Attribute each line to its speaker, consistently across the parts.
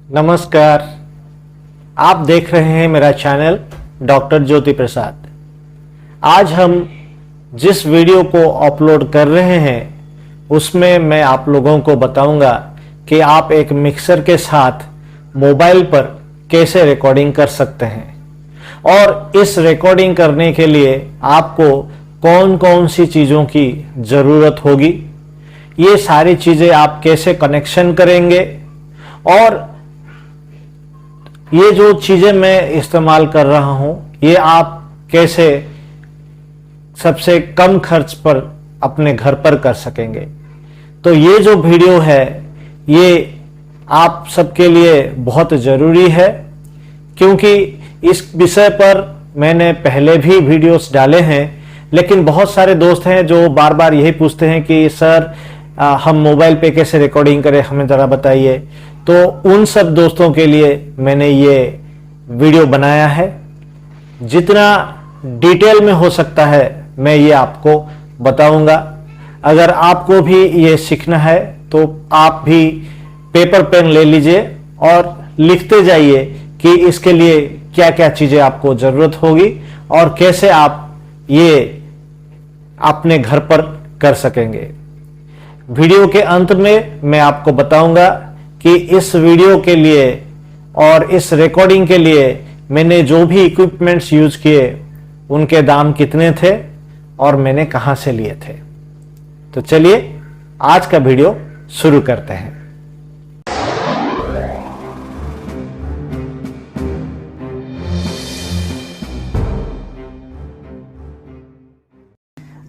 Speaker 1: नमस्कार, आप देख रहे हैं मेरा चैनल डॉक्टर ज्योति प्रसाद। आज हम जिस वीडियो को अपलोड कर रहे हैं उसमें मैं आप लोगों को बताऊंगा कि आप एक मिक्सर के साथ मोबाइल पर कैसे रिकॉर्डिंग कर सकते हैं और इस रिकॉर्डिंग करने के लिए आपको कौन कौन सी चीज़ों की ज़रूरत होगी, ये सारी चीज़ें आप कैसे कनेक्शन करेंगे और ये जो चीज़ें मैं इस्तेमाल कर रहा हूं ये आप कैसे सबसे कम खर्च पर अपने घर पर कर सकेंगे। तो ये जो वीडियो है ये आप सबके लिए बहुत ज़रूरी है, क्योंकि इस विषय पर मैंने पहले भी वीडियोस डाले हैं, लेकिन बहुत सारे दोस्त हैं जो बार बार यही पूछते हैं कि सर हम मोबाइल पे कैसे रिकॉर्डिंग करें, हमें ज़रा बताइए। तो उन सब दोस्तों के लिए मैंने ये वीडियो बनाया है। जितना डिटेल में हो सकता है मैं ये आपको बताऊंगा। अगर आपको भी ये सीखना है तो आप भी पेपर पेन ले लीजिए और लिखते जाइए कि इसके लिए क्या क्या चीज़ें आपको ज़रूरत होगी और कैसे आप ये अपने घर पर कर सकेंगे। वीडियो के अंत में मैं आपको बताऊंगा कि इस वीडियो के लिए और इस रिकॉर्डिंग के लिए मैंने जो भी इक्विपमेंट्स यूज किए उनके दाम कितने थे और मैंने कहां से लिए थे। तो चलिए आज का वीडियो शुरू करते हैं।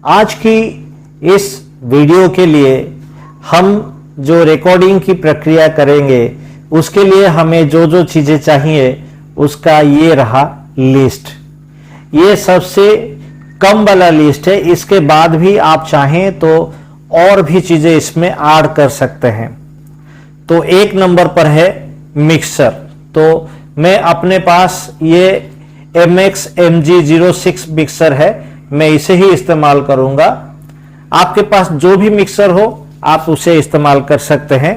Speaker 1: आज की इस वीडियो के लिए हम जो रिकॉर्डिंग की प्रक्रिया करेंगे उसके लिए हमें जो जो चीज़ें चाहिए उसका ये रहा लिस्ट। ये सबसे कम वाला लिस्ट है, इसके बाद भी आप चाहें तो और भी चीज़ें इसमें ऐड कर सकते हैं। तो एक नंबर पर है मिक्सर। तो मैं अपने पास ये MX MG06 मिक्सर है, मैं इसे ही इस्तेमाल करूंगा। आपके पास जो भी मिक्सर हो आप उसे इस्तेमाल कर सकते हैं।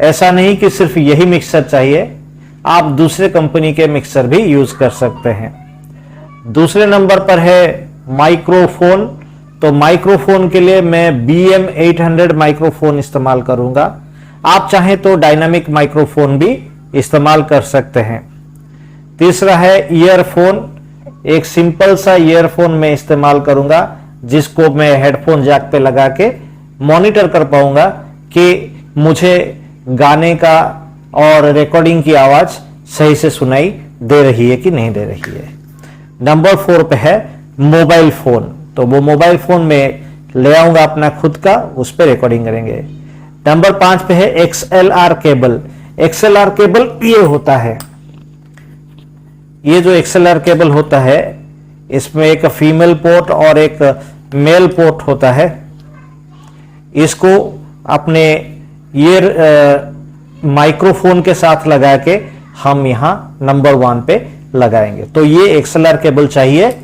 Speaker 1: ऐसा नहीं कि सिर्फ यही मिक्सर चाहिए, आप दूसरे कंपनी के मिक्सर भी यूज कर सकते हैं। दूसरे नंबर पर है माइक्रोफोन। तो माइक्रोफोन के लिए मैं BM800 माइक्रोफोन इस्तेमाल करूंगा। आप चाहें तो डायनामिक माइक्रोफोन भी इस्तेमाल कर सकते हैं। तीसरा है ईयरफोन। एक सिंपल सा ईयरफोन मैं इस्तेमाल करूंगा जिसको मैं हेडफोन जैक पे लगा के मॉनिटर कर पाऊंगा कि मुझे गाने का और रिकॉर्डिंग की आवाज सही से सुनाई दे रही है कि नहीं दे रही है। नंबर 4 पे है मोबाइल फोन। तो वो मोबाइल फोन में ले आऊंगा अपना खुद का, उस पर रिकॉर्डिंग करेंगे। नंबर 5 पे है XLR केबल। XLR केबल ये होता है, ये जो XLR केबल होता है इसमें एक फीमेल पोर्ट और एक मेल पोर्ट होता है। इसको अपने ये माइक्रोफोन के साथ लगा के हम यहां नंबर 1 पे लगाएंगे। तो ये XLR केबल चाहिए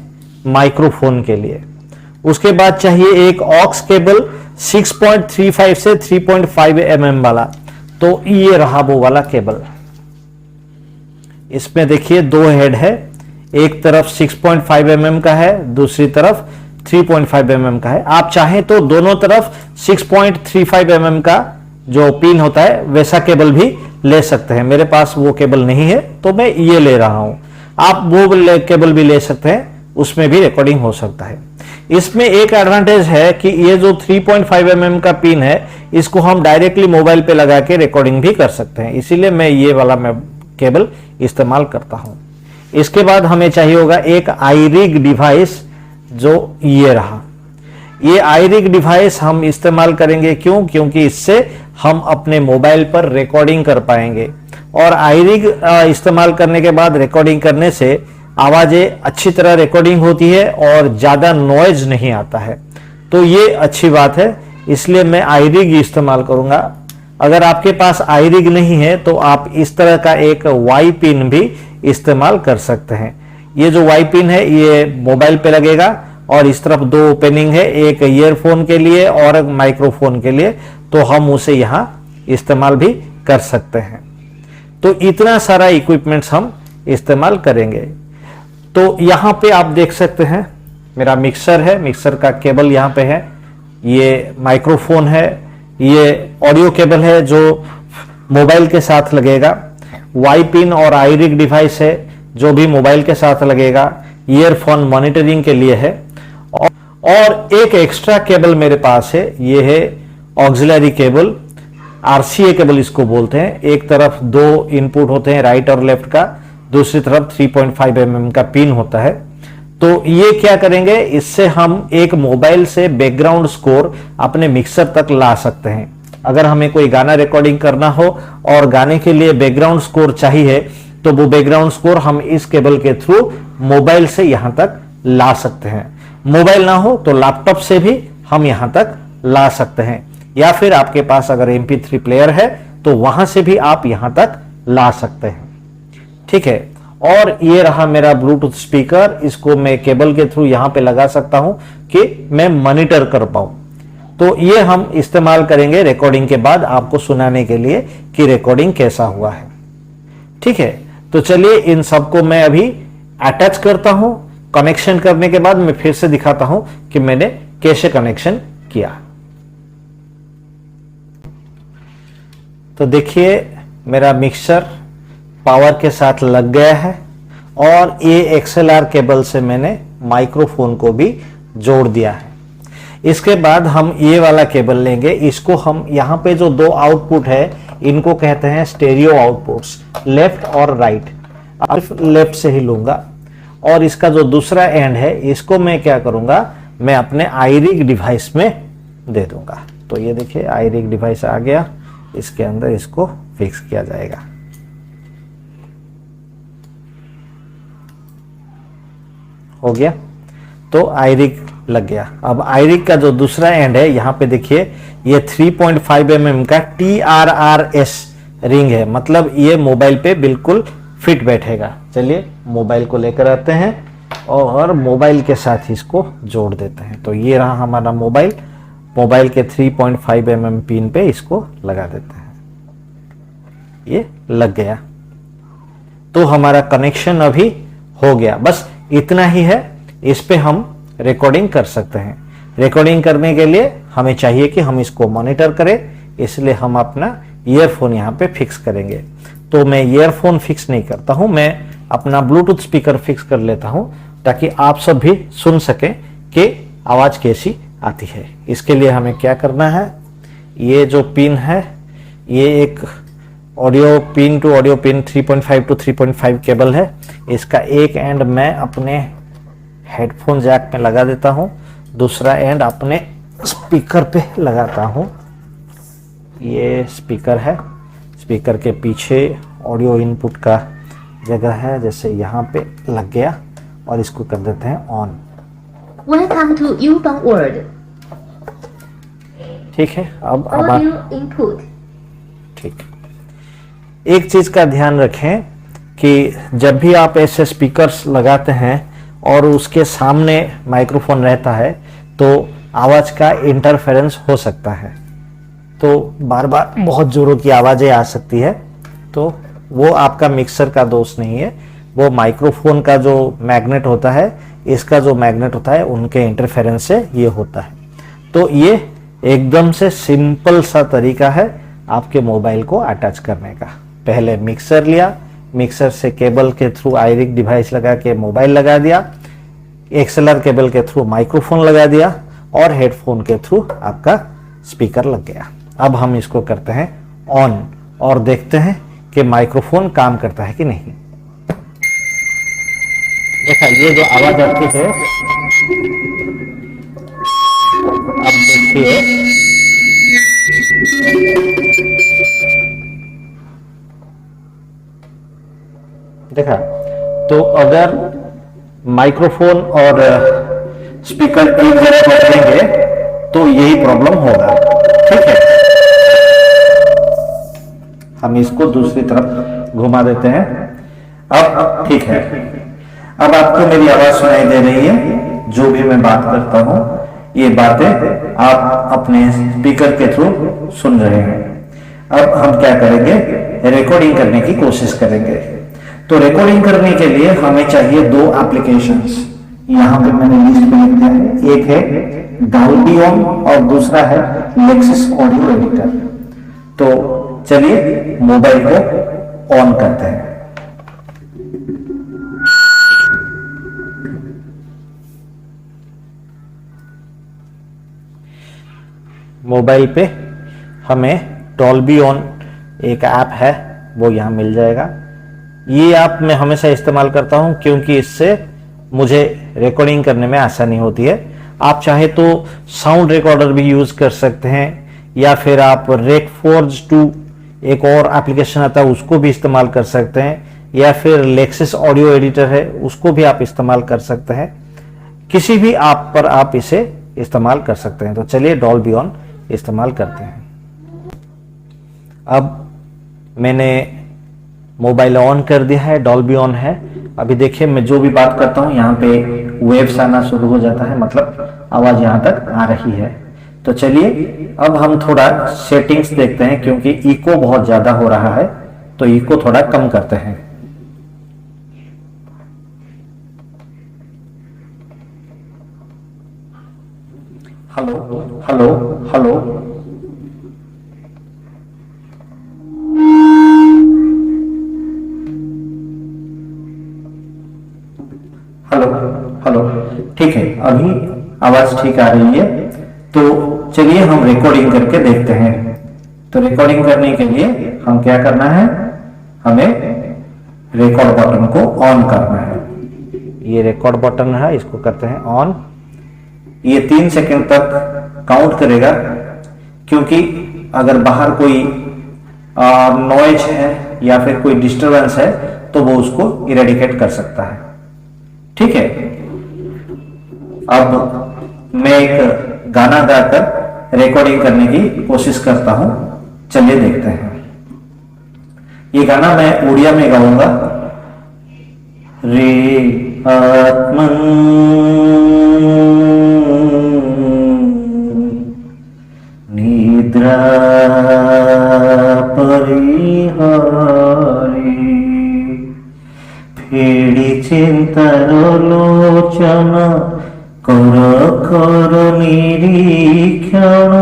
Speaker 1: माइक्रोफोन के लिए। उसके बाद चाहिए एक ऑक्स केबल 6.35 से 3.5 mm वाला। तो ये रहा वो वाला केबल। इसमें देखिए 2 हेड है, एक तरफ 6.5 mm का है, दूसरी तरफ 3.5 mm का है। आप चाहें तो दोनों तरफ 6.35 mm का जो पिन होता है वैसा केबल भी ले सकते हैं। मेरे पास वो केबल नहीं है तो मैं ये ले रहा हूं। आप वो केबल भी ले सकते हैं, उसमें भी रिकॉर्डिंग हो सकता है। इसमें एक एडवांटेज है कि ये जो 3.5 mm का पिन है इसको हम डायरेक्टली मोबाइल पे लगा के रिकॉर्डिंग भी कर सकते हैं, इसीलिए मैं ये वाला केबल इस्तेमाल करता हूं। इसके बाद हमें चाहिए होगा एक iRig डिवाइस, जो ये रहा। ये iRig डिवाइस हम इस्तेमाल करेंगे क्योंकि इससे हम अपने मोबाइल पर रिकॉर्डिंग कर पाएंगे और iRig इस्तेमाल करने के बाद रिकॉर्डिंग करने से आवाजें अच्छी तरह रिकॉर्डिंग होती है और ज्यादा नॉइज नहीं आता है। तो ये अच्छी बात है, इसलिए मैं iRig इस्तेमाल करूंगा। अगर आपके पास iRig नहीं है तो आप इस तरह का एक Y पिन भी इस्तेमाल कर सकते हैं। ये जो Y पिन है ये मोबाइल पे लगेगा और इस तरफ 2 ओपनिंग है, एक ईयरफोन के लिए और एक माइक्रोफोन के लिए। तो हम उसे यहां इस्तेमाल भी कर सकते हैं। तो इतना सारा इक्विपमेंट्स हम इस्तेमाल करेंगे। तो यहां पे आप देख सकते हैं मेरा मिक्सर है, मिक्सर का केबल यहां पे है, ये माइक्रोफोन है, ये ऑडियो केबल है जो मोबाइल के साथ लगेगा, वाई पिन और आई रिग डिवाइस है जो भी मोबाइल के साथ लगेगा, ईयरफोन मॉनिटरिंग के लिए है, और एक एक्स्ट्रा केबल मेरे पास है, ये है ऑक्सिलरी केबल, आरसीए केबल इसको बोलते हैं। एक तरफ 2 इनपुट होते हैं राइट और लेफ्ट का, दूसरी तरफ 3.5 mm का पिन होता है। तो ये क्या करेंगे, इससे हम एक मोबाइल से बैकग्राउंड स्कोर अपने मिक्सर तक ला सकते हैं। अगर हमें कोई गाना रिकॉर्डिंग करना हो और गाने के लिए बैकग्राउंड स्कोर चाहिए तो वो बैकग्राउंड स्कोर हम इस केबल के थ्रू मोबाइल से यहां तक ला सकते हैं। मोबाइल ना हो तो लैपटॉप से भी हम यहां तक ला सकते हैं, या फिर आपके पास अगर MP3 प्लेयर है तो वहां से भी आप यहां तक ला सकते हैं। ठीक है, और ये रहा मेरा ब्लूटूथ स्पीकर, इसको मैं केबल के थ्रू यहां पे लगा सकता हूं कि मैं मॉनिटर कर पाऊं। तो ये हम इस्तेमाल करेंगे रिकॉर्डिंग के बाद आपको सुनाने के लिए कि रिकॉर्डिंग कैसा हुआ है। ठीक है, तो चलिए इन सबको मैं अभी अटैच करता हूं। कनेक्शन करने के बाद मैं फिर से दिखाता हूं कि मैंने कैसे कनेक्शन किया। तो देखिए मेरा मिक्सर पावर के साथ लग गया है, और ये XLR केबल से मैंने माइक्रोफोन को भी जोड़ दिया है। इसके बाद हम ये वाला केबल लेंगे, इसको हम यहाँ पे जो 2 आउटपुट है इनको कहते हैं स्टेरियो आउटपुट्स, लेफ्ट और राइट। लेफ्ट से ही लूंगा, और इसका जो दूसरा एंड है इसको मैं क्या करूंगा, मैं अपने iRig डिवाइस में दे दूंगा। तो ये देखिए iRig डिवाइस आ गया, इसके अंदर इसको फिक्स किया जाएगा। हो गया, तो iRig लग गया। अब iRig का जो दूसरा एंड है यहाँ पे देखिए, ये 3.5 mm का TRRS रिंग है, मतलब ये मोबाइल पे बिल्कुल फिट बैठेगा। चलिए मोबाइल को लेकर आते हैं और मोबाइल के साथ इसको जोड़ देते हैं। तो ये रहा हमारा मोबाइल, मोबाइल के 3.5 mm पिन पे इसको लगा देते हैं। ये लग गया, तो हमारा कनेक्शन अभी हो गया। बस इतना ही है, इस पे हम रिकॉर्डिंग कर सकते हैं। रिकॉर्डिंग करने के लिए हमें चाहिए कि हम इसको मॉनिटर करें, इसलिए हम अपना ईयरफोन यहाँ पे फिक्स करेंगे। तो मैं ईयरफोन फिक्स नहीं करता हूँ, मैं अपना ब्लूटूथ स्पीकर फिक्स कर लेता हूँ ताकि आप सब भी सुन सकें कि आवाज कैसी आती है। इसके लिए हमें क्या करना है, ये जो पिन है ये एक audio pin to audio pin 3.5 to 3.5 cable है। इसका एक एंड मैं अपने हेडफोन जैक में लगा देता हूं, दूसरा एंड अपने स्पीकर पे लगाता हूं। ये स्पीकर है, स्पीकर के पीछे ऑडियो इनपुट का जगह है, जैसे यहाँ पे लग गया, और इसको कर देते हैं on.
Speaker 2: Welcome to Yubang World.
Speaker 1: ठीक है, अब
Speaker 2: Audio input.
Speaker 1: ठीक। एक चीज का ध्यान रखें कि जब भी आप ऐसे स्पीकर्स लगाते हैं और उसके सामने माइक्रोफोन रहता है तो आवाज का इंटरफेरेंस हो सकता है, तो बार बार बहुत जोरों की आवाजें आ सकती है। तो वो आपका मिक्सर का दोष नहीं है, वो माइक्रोफोन का जो मैग्नेट होता है, इसका जो मैग्नेट होता है, उनके इंटरफेरेंस से ये होता है। तो ये एकदम से सिंपल सा तरीका है आपके मोबाइल को अटैच करने का। पहले मिक्सर लिया, मिक्सर से केबल के थ्रू iRig डिवाइस लगा के मोबाइल लगा दिया, XLR केबल के थ्रू माइक्रोफोन लगा दिया, और हेडफोन के थ्रू आपका स्पीकर लग गया। अब हम इसको करते हैं ऑन और देखते हैं कि माइक्रोफोन काम करता है कि नहीं। देखा, ये जो आवाज आती है, अब देखिए देखा, तो अगर माइक्रोफोन और स्पीकर एक जगह पर रहेंगे तो यही प्रॉब्लम होगा। ठीक है, हम इसको दूसरी तरफ घुमा देते हैं। अब ठीक है, अब आपको मेरी आवाज सुनाई दे रही है। जो भी मैं बात करता हूं ये बातें आप अपने स्पीकर के थ्रू सुन रहे हैं। अब हम क्या करेंगे, रिकॉर्डिंग करने की कोशिश करेंगे। तो रिकॉर्डिंग करने के लिए हमें चाहिए दो एप्लीकेशंस। यहां पे मैंने लिस्ट में लिख दिया है, एक है डॉल्बी ऑन और दूसरा है लेक्सिस ऑडियो एडिटर। तो चलिए मोबाइल को ऑन करते हैं। मोबाइल पे हमें डॉल्बी ऑन एक ऐप है, वो यहाँ मिल जाएगा। ये ऐप मैं हमेशा इस्तेमाल करता हूँ क्योंकि इससे मुझे रिकॉर्डिंग करने में आसानी होती है। आप चाहे तो साउंड रिकॉर्डर भी यूज कर सकते हैं, या फिर आप रेकफोर्ज 2 एक और एप्लीकेशन आता है उसको भी इस्तेमाल कर सकते हैं, या फिर लेक्सिस ऑडियो एडिटर है उसको भी आप इस्तेमाल कर सकते हैं। किसी भी ऐप पर आप इसे इस्तेमाल कर सकते हैं। तो चलिए डॉल्बी ऑन इस्तेमाल करते हैं। अब मैंने मोबाइल ऑन कर दिया है, डॉल्बी ऑन है। अभी देखिए मैं जो भी बात करता हूं यहाँ पे वेव्स आना शुरू हो जाता है, मतलब आवाज यहां तक आ रही है। तो चलिए अब हम थोड़ा सेटिंग्स देखते हैं, क्योंकि इको बहुत ज्यादा हो रहा है, तो इको थोड़ा कम करते हैं। Hello hello hello, hello hello, ठीक है, अभी आवाज ठीक आ रही है। तो चलिए हम रिकॉर्डिंग करके देखते हैं। तो रिकॉर्डिंग करने के लिए हम क्या करना है, हमें रिकॉर्ड बटन को ऑन करना है। ये रिकॉर्ड बटन है, इसको करते हैं ऑन। ये 3 सेकंड तक काउंट करेगा, क्योंकि अगर बाहर कोई नॉइज है या फिर कोई डिस्टरबेंस है तो वो उसको इरेडिकेट कर सकता है। ठीक है, अब मैं एक गाना गाकर रिकॉर्डिंग करने की कोशिश करता हूं। चलिए देखते हैं। ये गाना मैं उड़िया में गाऊंगा। रे आत्मन निद्रा परिहारी फेड़ी चिंतार लोचन कर कर निरीक्षण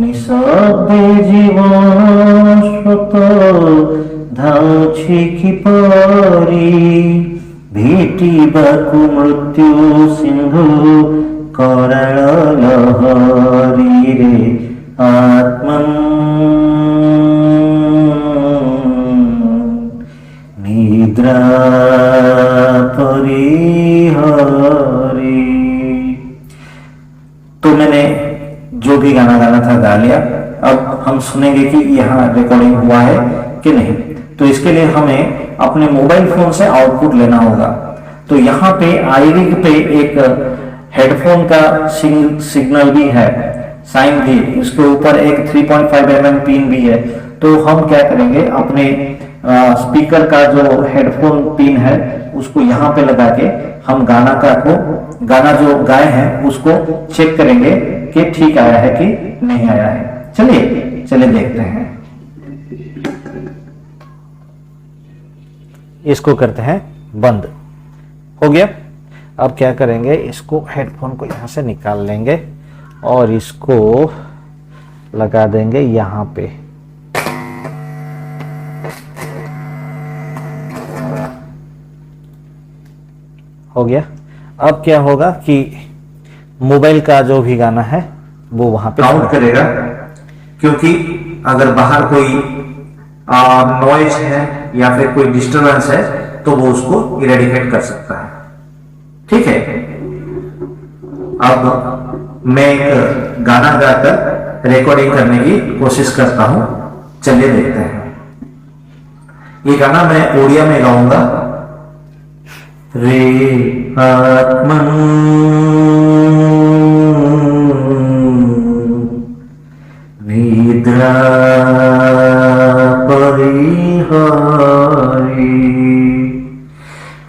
Speaker 1: निशब्दे जीवन स्रोत धाउछि किपरि भेटिबाकु मृत्यु सिंधु कराल लहरी रे आत्मन निद्रा परिहारी। तो मैंने जो भी गाना गाना था गा लिया। अब हम सुनेंगे कि यहाँ रिकॉर्डिंग हुआ है कि नहीं। तो इसके लिए हमें अपने मोबाइल फोन से आउटपुट लेना होगा। तो यहाँ पे iRig पे एक हेडफोन का सिग्नल भी है, साइन भी, इसके ऊपर एक 3.5 mm पिन भी है। तो हम क्या करेंगे, अपने स्पीकर का जो हेडफोन पिन है उसको यहाँ पे लगा के हम गाना जो गाए हैं उसको चेक करेंगे कि ठीक आया है कि नहीं आया है। चलिए देखते हैं। इसको करते हैं बंद। हो गया। अब क्या करेंगे, इसको हेडफोन को यहां से निकाल लेंगे और इसको लगा देंगे यहां पे। हो गया। अब क्या होगा कि मोबाइल का जो भी गाना है वो वहां पे काउंट करेगा, क्योंकि अगर बाहर कोई नॉइज है या फिर कोई डिस्टरबेंस है तो वो उसको इरेडिकेट कर सकता है। ठीक है, अब मैं एक गाना गाकर रिकॉर्डिंग करने की कोशिश करता हूं। चलिए देखते हैं। ये गाना मैं उड़िया में गाऊंगा। रे आत्मन निद्रा परिहारी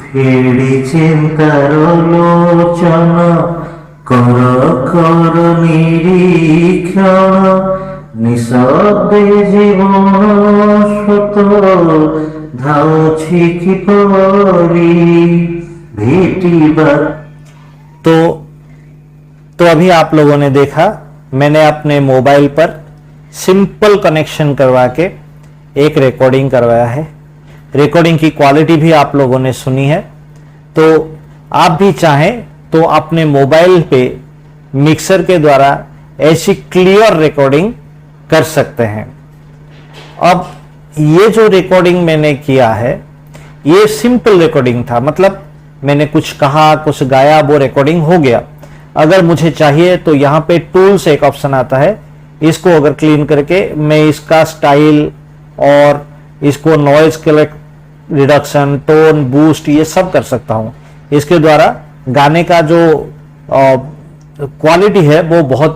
Speaker 1: फेड़ी चिंतार लोचन कर कर निरीक्षण নিঃশব্দে জীবন শত ধাউছি কি পরি भेटिबा। तो अभी आप लोगों ने देखा मैंने अपने मोबाइल पर सिंपल कनेक्शन करवा के एक रिकॉर्डिंग करवाया है। रिकॉर्डिंग की क्वालिटी भी आप लोगों ने सुनी है। तो आप भी चाहें तो अपने मोबाइल पे मिक्सर के द्वारा ऐसी क्लियर रिकॉर्डिंग कर सकते हैं। अब ये जो रिकॉर्डिंग मैंने किया है ये सिंपल रिकॉर्डिंग था, मतलब मैंने कुछ कहा कुछ गाया वो रिकॉर्डिंग हो गया। अगर मुझे चाहिए तो यहाँ पे टूल्स एक ऑप्शन आता है, इसको अगर क्लीन करके मैं इसका स्टाइल और इसको नॉइज रिडक्शन टोन बूस्ट ये सब कर सकता हूँ। इसके द्वारा गाने का जो क्वालिटी है वो बहुत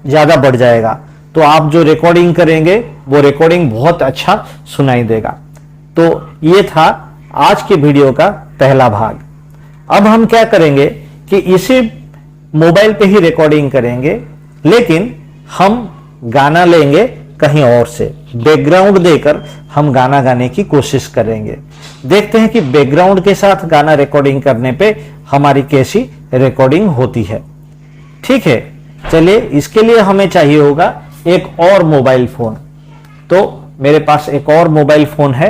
Speaker 1: ज्यादा बढ़ जाएगा। तो आप जो रिकॉर्डिंग करेंगे वो रिकॉर्डिंग बहुत अच्छा सुनाई देगा। तो ये था आज के वीडियो का पहला भाग। अब हम क्या करेंगे कि इसी मोबाइल पे ही रिकॉर्डिंग करेंगे, लेकिन हम गाना लेंगे कहीं और से, बैकग्राउंड देकर हम गाना गाने की कोशिश करेंगे। देखते हैं कि बैकग्राउंड के साथ गाना रिकॉर्डिंग करने पे हमारी कैसी रिकॉर्डिंग होती है। ठीक है, चलिए इसके लिए हमें चाहिए होगा एक और मोबाइल फोन। तो मेरे पास एक और मोबाइल फोन है,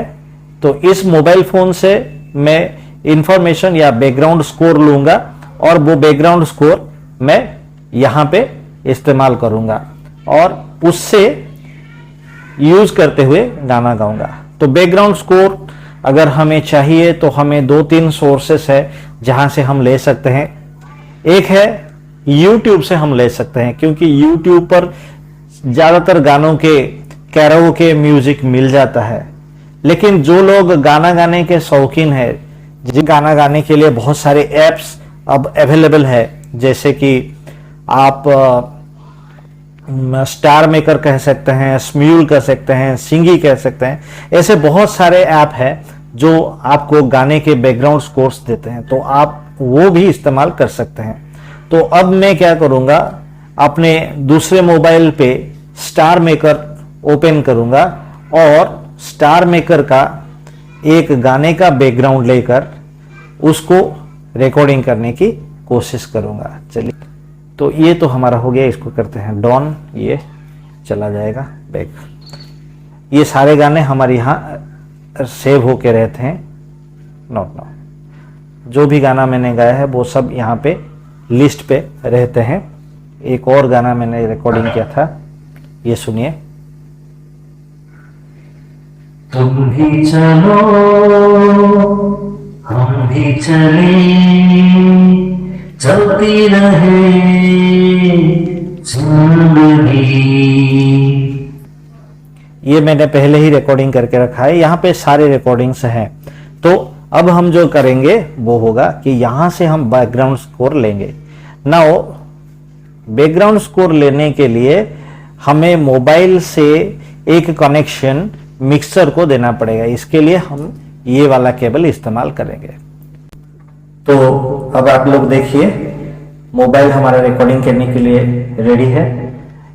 Speaker 1: तो इस मोबाइल फोन से मैं इंफॉर्मेशन या बैकग्राउंड स्कोर लूंगा और वो बैकग्राउंड स्कोर मैं यहां पे इस्तेमाल करूंगा और उससे यूज करते हुए गाना गाऊंगा। तो बैकग्राउंड स्कोर अगर हमें चाहिए तो हमें 2-3 सोर्सेस है जहां से हम ले सकते हैं। एक है YouTube से हम ले सकते हैं, क्योंकि YouTube पर ज्यादातर गानों के कैरोके म्यूजिक मिल जाता है। लेकिन जो लोग गाना गाने के शौकीन है, जिन गाना गाने के लिए बहुत सारे ऐप्स अब अवेलेबल है, जैसे कि आप स्टार मेकर कह सकते हैं, स्म्यूल कह सकते हैं, सिंगी कह सकते हैं, ऐसे बहुत सारे ऐप है जो आपको गाने के बैकग्राउंड स्कोर्स देते हैं, तो आप वो भी इस्तेमाल कर सकते हैं। तो अब मैं क्या करूंगा, अपने दूसरे मोबाइल पे स्टार मेकर ओपन करूंगा और स्टार मेकर का एक गाने का बैकग्राउंड लेकर उसको रिकॉर्डिंग करने की कोशिश करूंगा। चलिए, तो ये तो हमारा हो गया, इसको करते हैं डॉन, ये चला जाएगा बैक। ये सारे गाने हमारे यहाँ सेव होके रहते हैं, नोट जो भी गाना मैंने गाया है वो सब यहाँ पे लिस्ट पे रहते हैं। एक और गाना मैंने रिकॉर्डिंग किया था, ये सुनिए। तुम भी चलो हम भी चले, चलती रहे जिंदगी। ये मैंने पहले ही रिकॉर्डिंग करके रखा है, यहाँ पे सारे रिकॉर्डिंग्स हैं। तो अब हम जो करेंगे वो होगा कि यहां से हम बैकग्राउंड स्कोर लेंगे। नाउ बैकग्राउंड स्कोर लेने के लिए हमें मोबाइल से एक कनेक्शन मिक्सर को देना पड़ेगा। इसके लिए हम ये वाला केबल इस्तेमाल करेंगे। तो अब आप लोग देखिए, मोबाइल हमारा रिकॉर्डिंग करने के लिए रेडी है।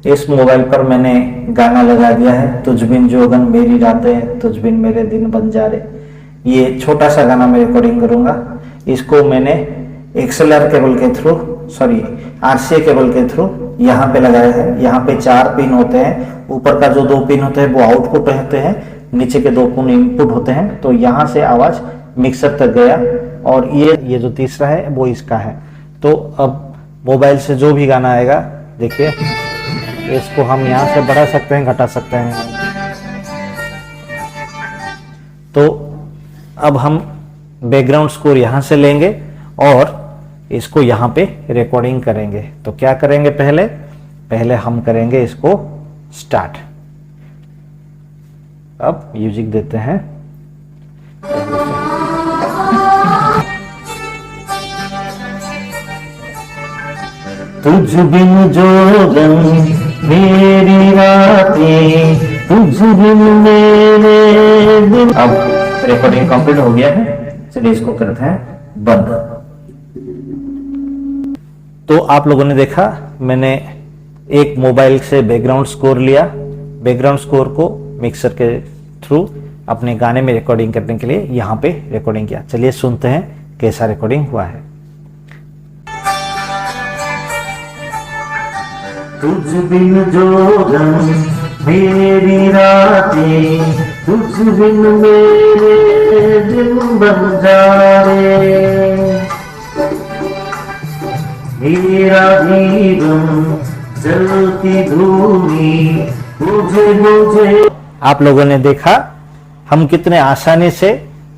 Speaker 1: इस मोबाइल पर मैंने गाना लगा दिया है, तुझ बिन जोगन मेरी रातें, तुझ बिन मेरे दिन बन जा रहे। ये छोटा सा गाना मैं रिकॉर्डिंग करूंगा। इसको मैंने एक्सएलआर केबल के थ्रू, सॉरी आरसीए केबल के थ्रू यहाँ पे लगाया है। यहाँ पे 4 पिन होते हैं, ऊपर का जो 2 पिन होते हैं वो आउटपुट होते हैं, नीचे के 2 पिन इनपुट होते हैं। तो यहाँ से आवाज मिक्सर तक गया और ये जो तीसरा है वो इसका है। तो अब मोबाइल से जो भी गाना आएगा, देखिए इसको हम यहाँ से बढ़ा सकते हैं, घटा सकते हैं। तो अब हम बैकग्राउंड स्कोर यहाँ से लेंगे और इसको यहाँ पे रिकॉर्डिंग करेंगे। तो क्या करेंगे, पहले हम करेंगे इसको स्टार्ट। अब म्यूजिक देते हैं। तुझ बिन जोगन मेरी रातें, तुझ बिन मेरे दिन। अब रिकॉर्डिंग कंप्लीट हो गया है, चलिए इसको करते हैं बंद। तो आप लोगों ने देखा, मैंने एक मोबाइल से बैकग्राउंड स्कोर लिया, बैकग्राउंड स्कोर को मिक्सर के थ्रू अपने गाने में रिकॉर्डिंग करने के लिए यहाँ पे रिकॉर्डिंग किया। चलिए सुनते हैं कैसा रिकॉर्डिंग हुआ है।
Speaker 3: तुझ बिन जोगन मेरी रातें, तुझ बिन मेरे दिन बन जा रे, मेरा जीवन जलती धूनी मुझे।
Speaker 1: आप लोगों ने देखा हम कितने आसानी से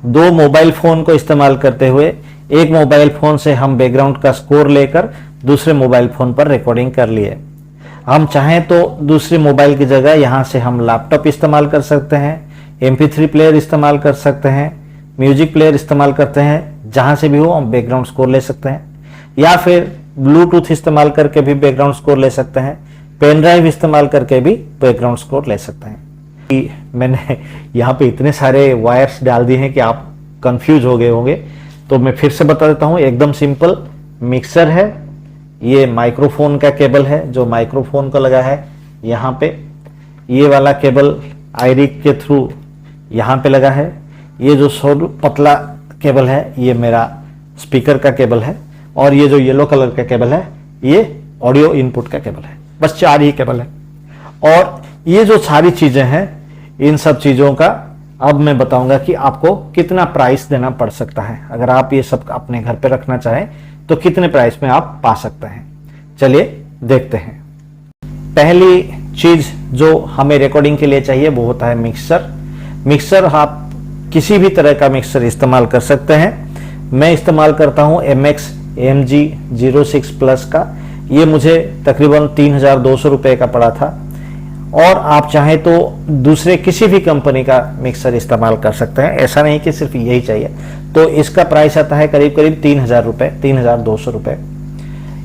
Speaker 1: दो मोबाइल फोन को इस्तेमाल करते हुए एक मोबाइल फोन से हम बैकग्राउंड का स्कोर लेकर दूसरे मोबाइल फोन पर रिकॉर्डिंग कर लिए। हम चाहें तो दूसरे मोबाइल की जगह यहाँ से हम लैपटॉप इस्तेमाल कर सकते हैं, MP3 प्लेयर इस्तेमाल कर सकते हैं, म्यूजिक प्लेयर इस्तेमाल करते हैं, जहां से भी हो हम बैकग्राउंड स्कोर ले सकते हैं, या फिर ब्लूटूथ इस्तेमाल करके भी बैकग्राउंड स्कोर ले सकते हैं, पेन ड्राइव इस्तेमाल करके भी बैकग्राउंड स्कोर ले सकते हैं। मैंने यहाँ पे इतने सारे वायर्स डाल दिए हैं कि आप कंफ्यूज हो गए होंगे, तो मैं फिर से बता देता हूँ। एकदम सिंपल मिक्सर है, ये माइक्रोफोन का केबल है जो माइक्रोफोन को लगा है यहाँ पे, ये वाला केबल आईरिक के थ्रू यहाँ पे लगा है, ये जो पतला केबल है ये मेरा स्पीकर का केबल है, और ये जो येलो कलर का केबल है ये ऑडियो इनपुट का केबल है। बस 4 ही केबल है। और ये जो सारी चीजें हैं, इन सब चीजों का अब मैं बताऊंगा कि आपको कितना प्राइस देना पड़ सकता है। अगर आप ये सब अपने घर पे रखना चाहें तो कितने प्राइस में आप पा सकते हैं। चलिए देखते हैं। पहली चीज जो हमें रिकॉर्डिंग के लिए चाहिए वो होता है मिक्सर। मिक्सर आप किसी भी तरह का मिक्सर इस्तेमाल कर सकते हैं। मैं इस्तेमाल करता हूं MX AMG 06 प्लस का। ये मुझे तकरीबन 3200 रुपए का पड़ा था, और आप चाहें तो दूसरे किसी भी कंपनी का मिक्सर इस्तेमाल कर सकते हैं, ऐसा नहीं कि सिर्फ यही चाहिए। तो इसका प्राइस आता है करीब करीब 3000 रुपए, 3200 रुपए।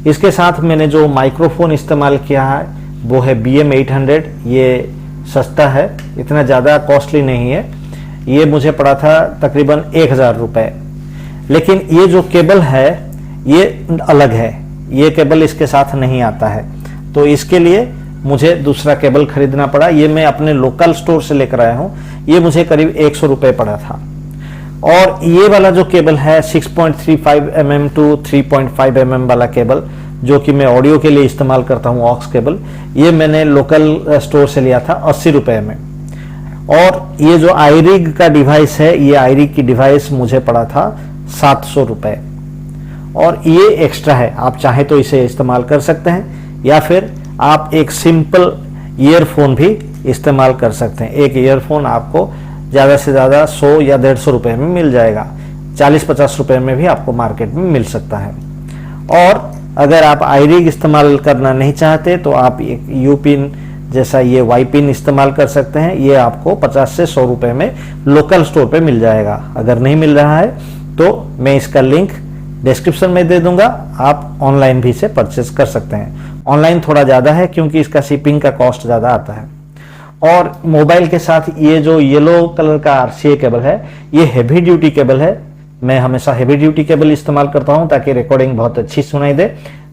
Speaker 1: इसके साथ मैंने जो माइक्रोफोन इस्तेमाल किया है वो है BM800। ये सस्ता है, इतना ज़्यादा कॉस्टली नहीं है। ये मुझे पड़ा था तकरीबन 1000 रुपए। लेकिन ये जो केबल है ये अलग है, ये केबल इसके साथ नहीं आता है, तो इसके लिए मुझे दूसरा केबल खरीदना पड़ा। ये मैं अपने लोकल स्टोर से लेकर आया हूँ। ये मुझे करीब 100 रुपए पड़ा था। और ये वाला जो केबल है 6.35 mm टू 3.5 mm वाला केबल, जो कि मैं ऑडियो के लिए इस्तेमाल करता हूँ, ऑक्स केबल, ये मैंने लोकल स्टोर से लिया था 80 रुपए में। और ये जो आईरिग का डिवाइस है, ये आईरिग की डिवाइस मुझे पड़ा था 700 रुपए, और ये एक्स्ट्रा है। आप चाहे तो इसे इस्तेमाल कर सकते हैं, या फिर आप एक सिंपल ईयरफोन भी इस्तेमाल कर सकते हैं। एक ईयरफोन आपको ज़्यादा से ज़्यादा 100 या 150 रुपए में मिल जाएगा, 40-50 रुपए में भी आपको मार्केट में मिल सकता है। और अगर आप आईरिग इस्तेमाल करना नहीं चाहते तो आप एक यू पिन जैसा ये वाई पिन इस्तेमाल कर सकते हैं। ये आपको 50 से 100 रुपए में लोकल स्टोर पे मिल जाएगा। अगर नहीं मिल रहा है तो मैं इसका लिंक डिस्क्रिप्शन में दे दूंगा, आप ऑनलाइन भी इसे परचेज कर सकते हैं। ऑनलाइन थोड़ा ज़्यादा है क्योंकि इसका शिपिंग का कॉस्ट ज़्यादा आता है। और मोबाइल के साथ ये जो येलो कलर का RCA केबल है, ये हेवी ड्यूटी केबल है। मैं हमेशा हेवी ड्यूटी केबल इस्तेमाल करता हूँ ताकि रिकॉर्डिंग बहुत अच्छी सुनाई दे।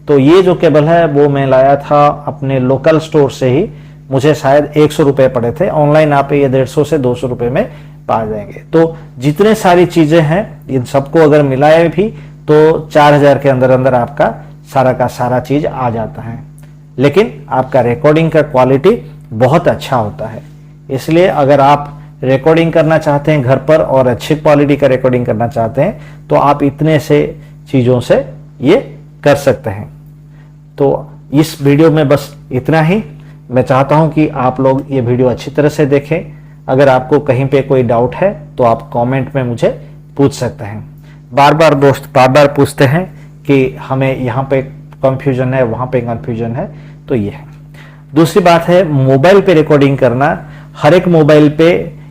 Speaker 1: तो ये जो केबल है वो मैं लाया था अपने लोकल स्टोर से ही, मुझे शायद 100 रुपए पड़े थे। ऑनलाइन आप ये 150 से 200 रुपए में पा जाएंगे। तो जितने सारी चीजें हैं इन सबको अगर मिलाए भी तो 4000 के अंदर अंदर आपका सारा का सारा चीज आ जाता है। लेकिन आपका रिकॉर्डिंग का क्वालिटी बहुत अच्छा होता है। इसलिए अगर आप रिकॉर्डिंग करना चाहते हैं घर पर और अच्छी क्वालिटी का रिकॉर्डिंग करना चाहते हैं तो आप इतने से चीज़ों से ये कर सकते हैं। तो इस वीडियो में बस इतना ही। मैं चाहता हूं कि आप लोग ये वीडियो अच्छी तरह से देखें। अगर आपको कहीं पे कोई डाउट है तो आप कमेंट में मुझे पूछ सकते हैं। बार बार दोस्त बार बार पूछते हैं कि हमें यहाँ पे कंफ्यूजन है, वहाँ पे कंफ्यूजन है, तो ये है। दूसरी बात है, मोबाइल पे रिकॉर्डिंग करना, हर एक मोबाइल पे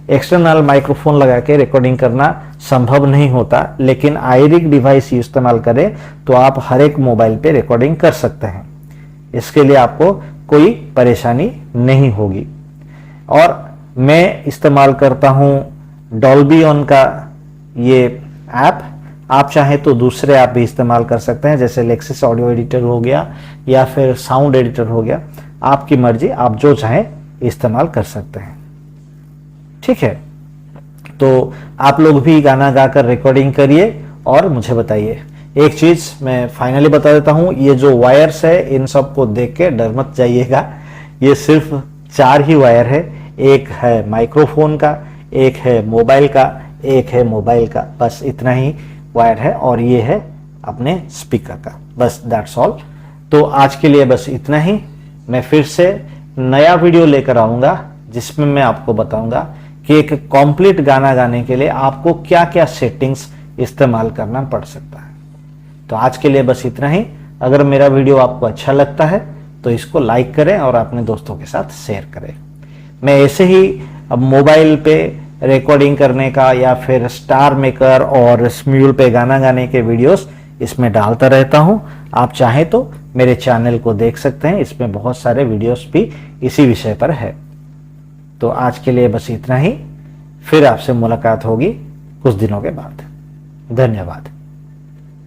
Speaker 1: एक्सटर्नल माइक्रोफोन लगा के रिकॉर्डिंग करना संभव नहीं होता। लेकिन आईरिग डिवाइस इस्तेमाल करें तो आप हर एक मोबाइल पे रिकॉर्डिंग कर सकते हैं। इसके लिए आपको कोई परेशानी नहीं होगी। और मैं इस्तेमाल करता हूँ डॉल्बी ऑन का ये ऐप। आप चाहें तो दूसरे ऐप भी इस्तेमाल कर सकते हैं, जैसे लेक्सिस ऑडियो एडिटर हो गया या फिर साउंड एडिटर हो गया। आपकी मर्जी, आप जो चाहें इस्तेमाल कर सकते हैं। ठीक है, तो आप लोग भी गाना गाकर रिकॉर्डिंग करिए और मुझे बताइए। एक चीज मैं फाइनली बता देता हूं, ये जो वायर्स है इन सबको देख के डर मत जाइएगा, ये सिर्फ 4 ही वायर है। एक है माइक्रोफोन का, एक है मोबाइल का, एक है मोबाइल का, बस इतना ही वायर है, और ये है अपने स्पीकर का, बस दैट्स ऑल। तो आज के लिए बस इतना ही। मैं फिर से नया वीडियो लेकर आऊंगा जिसमें मैं आपको बताऊंगा कि एक कंप्लीट गाना गाने के लिए आपको क्या क्या सेटिंग्स इस्तेमाल करना पड़ सकता है। तो आज के लिए बस इतना ही। अगर मेरा वीडियो आपको अच्छा लगता है तो इसको लाइक करें और अपने दोस्तों के साथ शेयर करें। मैं ऐसे ही अब मोबाइल पे रिकॉर्डिंग करने का या फिर स्टार मेकर और स्म्यूल पे गाना गाने के वीडियोस इसमें डालता रहता हूं। आप चाहें तो मेरे चैनल को देख सकते हैं, इसमें बहुत सारे वीडियोस भी इसी विषय पर है। तो आज के लिए बस इतना ही, फिर आपसे मुलाकात होगी कुछ दिनों के बाद। धन्यवाद।